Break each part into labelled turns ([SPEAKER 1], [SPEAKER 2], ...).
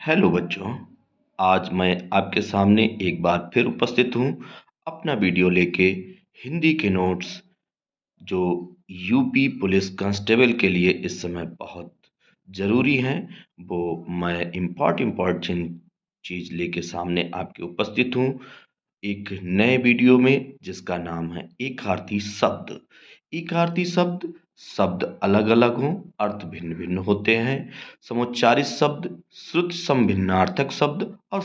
[SPEAKER 1] Hello बच्चों। आज मैं आपके सामने एक बार फिर उपस्थित हूँ अपना वीडियो लेके। हिंदी के नोट्स जो यूपी पुलिस कांस्टेबल के लिए इस समय बहुत ज़रूरी हैं, वो मैं इम्पॉर्टेंट चीज़ लेके सामने आपके उपस्थित हूँ एक नए वीडियो में, जिसका नाम है एकार्थी शब्द। एकार्थी शब्द शब्द अलग अलग हों, अर्थ भिन्न भिन्न होते हैं। समुच्चारित शब्द, श्रुति समभिन्नार्थक शब्द और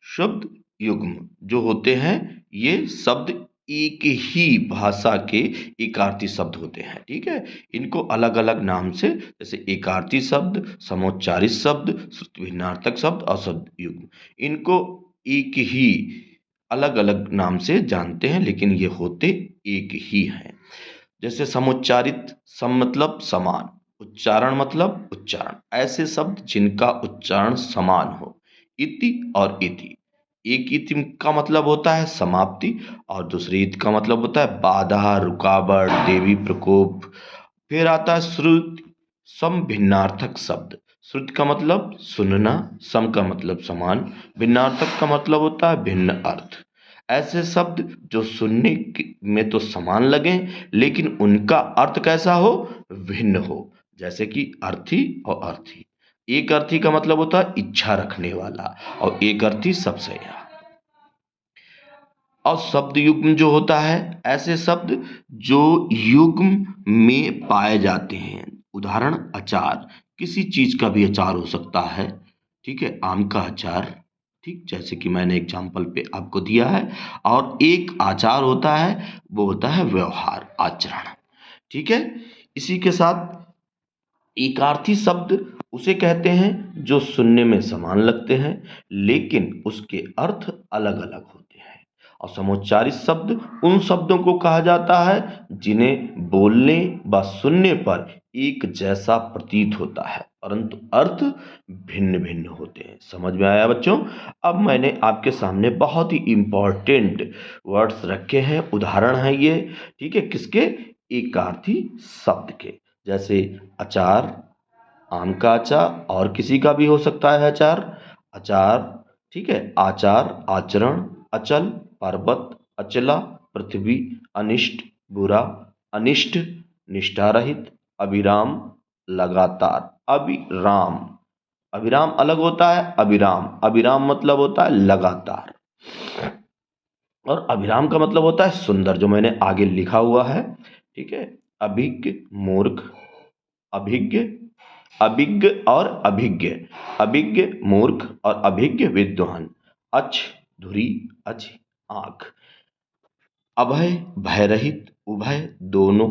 [SPEAKER 1] शब्द युग्म जो होते हैं, ये शब्द एक ही भाषा के एकार्थी शब्द होते हैं। ठीक है, इनको अलग अलग नाम से, जैसे एकार्थी शब्द, समोच्चारित शब्द, श्रुति भिन्नार्थक शब्द और शब्द युग्म, इनको एक ही अलग अलग नाम से जानते हैं, लेकिन ये होते एक ही हैं। जैसे समुच्चारित, सम मतलब समान, उच्चारण मतलब उच्चारण, ऐसे शब्द जिनका उच्चारण समान हो। इति और इति, एक इति का मतलब होता है समाप्ति और दूसरी इति का मतलब होता है बाधा, रुकावट, देवी प्रकोप। फिर आता है श्रुति सम भिन्नार्थक शब्द। श्रुति का मतलब सुनना, सम का मतलब समान, भिन्नार्थक का मतलब होता है भिन्न अर्थ। ऐसे शब्द जो सुनने में तो समान लगे, लेकिन उनका अर्थ कैसा हो, भिन्न हो। जैसे कि अर्थी और अर्थी। एक अर्थी का मतलब होता है इच्छा रखने वाला, और एक अर्थी सबसे। और शब्द युग्म जो होता है, ऐसे शब्द जो युग्म में पाए जाते हैं। उदाहरण अचार, किसी चीज का भी अचार हो सकता है। ठीक है, आम का अचार, ठीक, जैसे कि मैंने एग्जाम्पल पे आपको दिया है। और एक आचार होता है, वो होता है व्यवहार, आचरण। ठीक है, इसी के साथ एकार्थी शब्द उसे कहते हैं जो सुनने में समान लगते हैं, लेकिन उसके अर्थ अलग अलग होते हैं। और समुच्चारित शब्द उन शब्दों को कहा जाता है जिन्हें बोलने व सुनने पर एक जैसा प्रतीत होता है, परंतु अर्थ भिन्न भिन्न होते हैं। समझ में आया बच्चों? अब मैंने आपके सामने बहुत ही इंपॉर्टेंट वर्ड्स रखे हैं, उदाहरण है ये। ठीक है, किसके? एकार्थी शब्द के। जैसे अचार, आम का अचार, और किसी का भी हो सकता है अचार, अचार। ठीक है, आचार, आचरण, अचल, पर्वत, अचला, पृथ्वी, अनिष्ट, बुरा, अनिष्ट, निष्ठा रहित, अविराम, लगातार, अविराम। अविराम अलग होता है, अविराम, अविराम मतलब होता है लगातार। और अभिराम का मतलब होता है सुंदर, जो मैंने आगे लिखा हुआ है। ठीक है, अभिज्ञ, मूर्ख, अभिज्ञ, अभिज्ञ और अभिज्ञ, अभिज्ञ मूर्ख और अभिज्ञ विद्वान। अच धुरी, अच आंख, अभय भय रहित, उभय दोनों,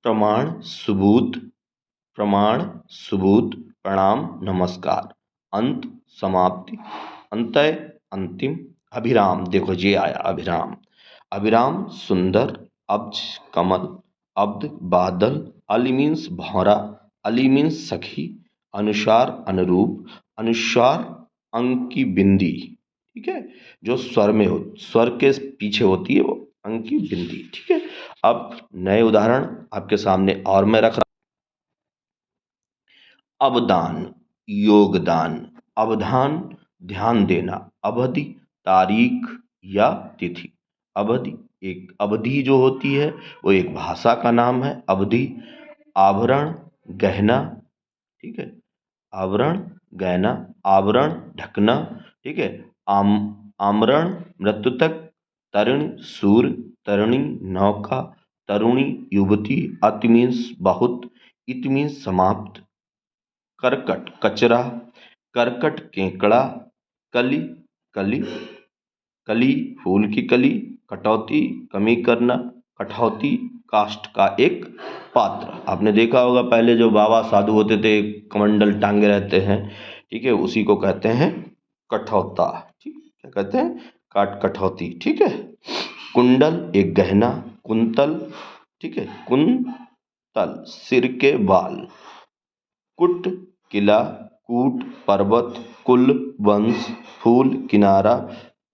[SPEAKER 1] प्रमाण सुबूत, प्रमाण सुबूत, प्रणाम नमस्कार, अंत समाप्ति, अंतय अंतिम, अभिराम। देखो ये आया अभिराम। अभिराम सुंदर, अब्ज कमल, अब्द बादल, अली मीन्स भौरा, अली मीन्स सखी, अनुसार अनुरूप, अनुस्वार अंक की बिंदी। ठीक है, जो स्वर में हो, स्वर के पीछे होती है वो अंक की बिंदी। ठीक है, अब नए उदाहरण आपके सामने और मैं रख रहा। अवदान, योगदान, अवधान, ध्यान देना, अवधि, तारीख या तिथि। अवधि, एक अवधि जो होती है वो एक भाषा का नाम है, अवधि। आभरण, गहना। ठीक है, आवरण, गहना, आवरण, ढकना। ठीक है, आम आमरण, मृत्युतक, तरुण, सूर, तरुणी, नौका, तरुणी, युवती, अति मीन्स बहुत, इत मीन्स समाप्त, करकट, कचरा, करकट, केकड़ा, कली, कली, कली, फूल की कली, कटौती, कमी करना, कठौती, काष्ठ का एक पात्र। आपने देखा होगा पहले जो बाबा साधु होते थे, कमंडल टांगे रहते हैं। ठीक है, उसी को कहते हैं कठौता। ठीक, क्या कहते हैं? कठौती। ठीक है, कुंडल एक गहना, कुंतल। ठीक है, कुंतल सिर के बाल, कुट किला, कूट पर्वत, कुल वंश, फूल किनारा,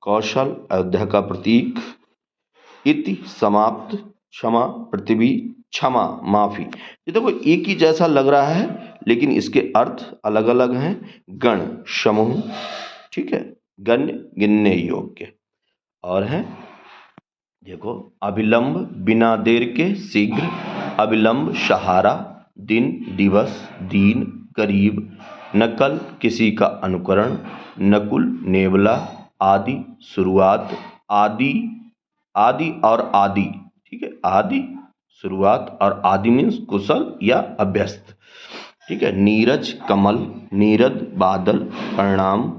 [SPEAKER 1] कौशल अयोध्या का प्रतीक, इति समाप्त, क्षमा पृथ्वी, क्षमा माफी। ये देखो एक ही जैसा लग रहा है, लेकिन इसके अर्थ अलग अलग हैं। गण समूह, ठीक है, गण्य गिनने योग्य। और है देखो, अविलंब बिना देर के, शीघ्र, अविलंब सहारा, दिन दिवस, दीन गरीब, नकल किसी का अनुकरण, नकुल नेवला, आदि शुरुआत, आदि आदि और आदि, ठीक है, आदि शुरुआत, और आदि मीन्स कुशल या अभ्यस्त, ठीक है, नीरज कमल, नीरद बादल, परिणाम,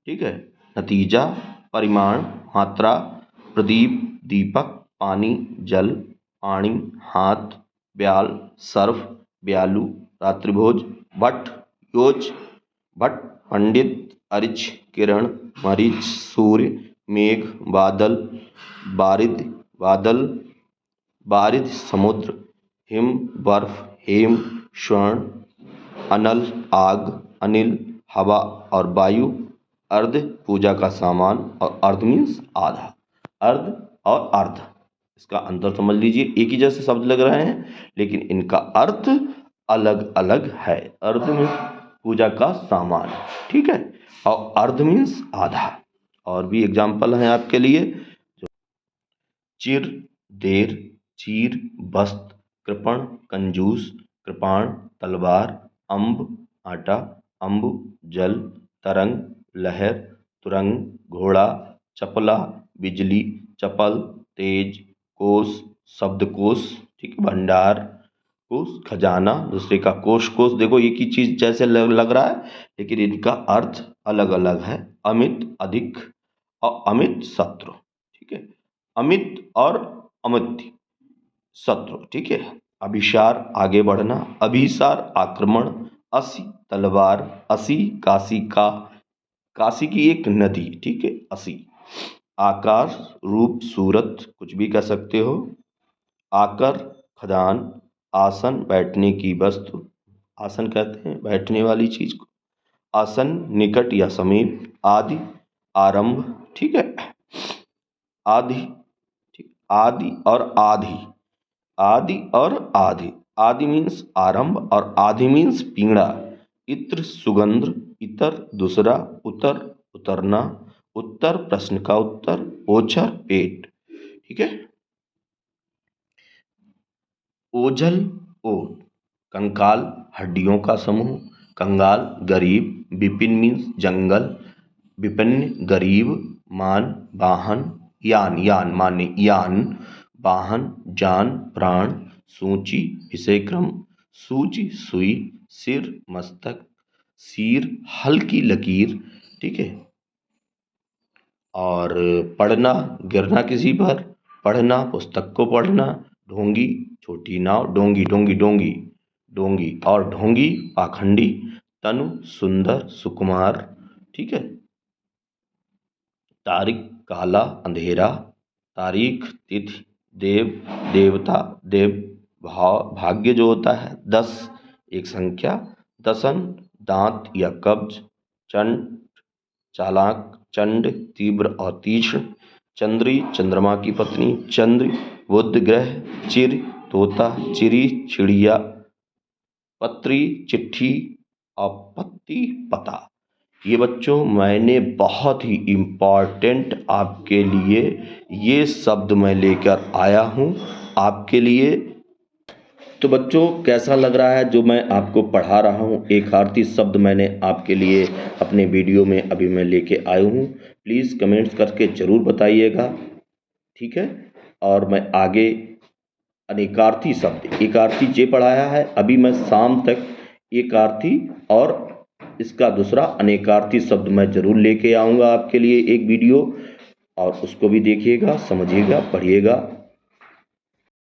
[SPEAKER 1] ठीक है, नतीजा, परिमाण, मात्रा, प्रदीप दीपक, पानी जल, पानी हाथ, ब्याल सर्फ, ब्यालू रात्रिभोज, भट्ट योज, भट्ट पंडित, अरिच किरण, मरीच सूर्य, मेघ बादल, बारिद बादल, बारिद समुद्र, हिम बर्फ, हेम स्वर्ण, अनल आग, अनिल हवा और वायु, अर्ध पूजा का सामान, और अर्ध मीन्स आधा, अर्ध और अर्ध, इसका अंतर समझ लीजिए। एक ही जैसे शब्द लग रहे हैं लेकिन इनका अर्थ अलग अलग है। अर्ध में पूजा का सामान, ठीक है, और अर्ध मीन्स आधा। और भी एग्जाम्पल हैं आपके लिए, चिर देर, चीर बस्त, कृपण कंजूस, कृपाण तलवार, अम्ब आटा, अम्बु जल, तरंग लहर, तुरंग घोड़ा, चपला बिजली, चपल तेज, कोश शब्दकोश, ठीक है, भंडार कोश, खजाना दूसरे का कोश, कोश देखो एक ही चीज जैसे लग रहा है लेकिन इनका अर्थ अलग अलग है। अमित अधिक और अमित शत्रु, ठीक है, अमित और अमित शत्रु, ठीक है। अभिसार आगे बढ़ना, अभिसार आक्रमण, असी तलवार, असी काशी का, काशी की एक नदी, ठीक है, असी। आकार रूप सूरत कुछ भी कह सकते हो। आकर खदान, आसन बैठने की वस्तु, आसन कहते हैं बैठने वाली चीज को। आसन निकट या समीप, आदि आरंभ, ठीक है, आदि, ठीक, आदि और आधि, आदि और आधि, आदि मीन्स आरंभ और आधि मीन्स पीड़ा। इत्र सुगंध, इतर दूसरा, उतर उतरना, उत्तर प्रश्न का उत्तर, ओछर पेट, ठीक है। ओझल ओट, कंकाल हड्डियों का समूह, कंगाल गरीब, विपिन मीन्स जंगल, विपिन्न गरीब, मान वाहन, यान यान माने यान, वाहन जान प्राण, सूची विषयक्रम, सूची सुई, सिर मस्तक, सिर हल्की लकीर, ठीक है। और पढ़ना गिरना किसी पर, पढ़ना पुस्तक को पढ़ना, ढोंगी छोटी नाव, डोंगी डोंगी डोंगी डोंगी, और ढोंगी पाखंडी, तनु सुंदर सुकुमार, ठीक है। तारीख काला अंधेरा, तारीख तिथि, देव देवता, देव भाग्य जो होता है, 10 एक संख्या, दसन दांत या कब्ज, चंड चालाक, चंड तीव्र और तीक्ष्ण, चंद्री चंद्रमा की पत्नी, चंद्र बुध ग्रह, चिर तोता, चिरी चिड़िया, पत्री चिट्ठी और पत्ती पता। ये बच्चों मैंने बहुत ही इम्पॉर्टेंट आपके लिए ये शब्द मैं लेकर आया हूँ आपके लिए। तो बच्चों कैसा लग रहा है जो मैं आपको पढ़ा रहा हूँ? एक आरती शब्द मैंने आपके लिए अपने वीडियो में अभी मैं लेके आया हूँ। प्लीज़ कमेंट्स करके ज़रूर बताइएगा, ठीक है। और मैं आगे अनेकार्थी शब्द, एक आरती जे पढ़ाया है, अभी मैं शाम तक एक आरती और इसका दूसरा अनेकार्थी शब्द मैं ज़रूर लेके आऊँगा आपके लिए एक वीडियो, और उसको भी देखिएगा, समझिएगा, पढ़िएगा।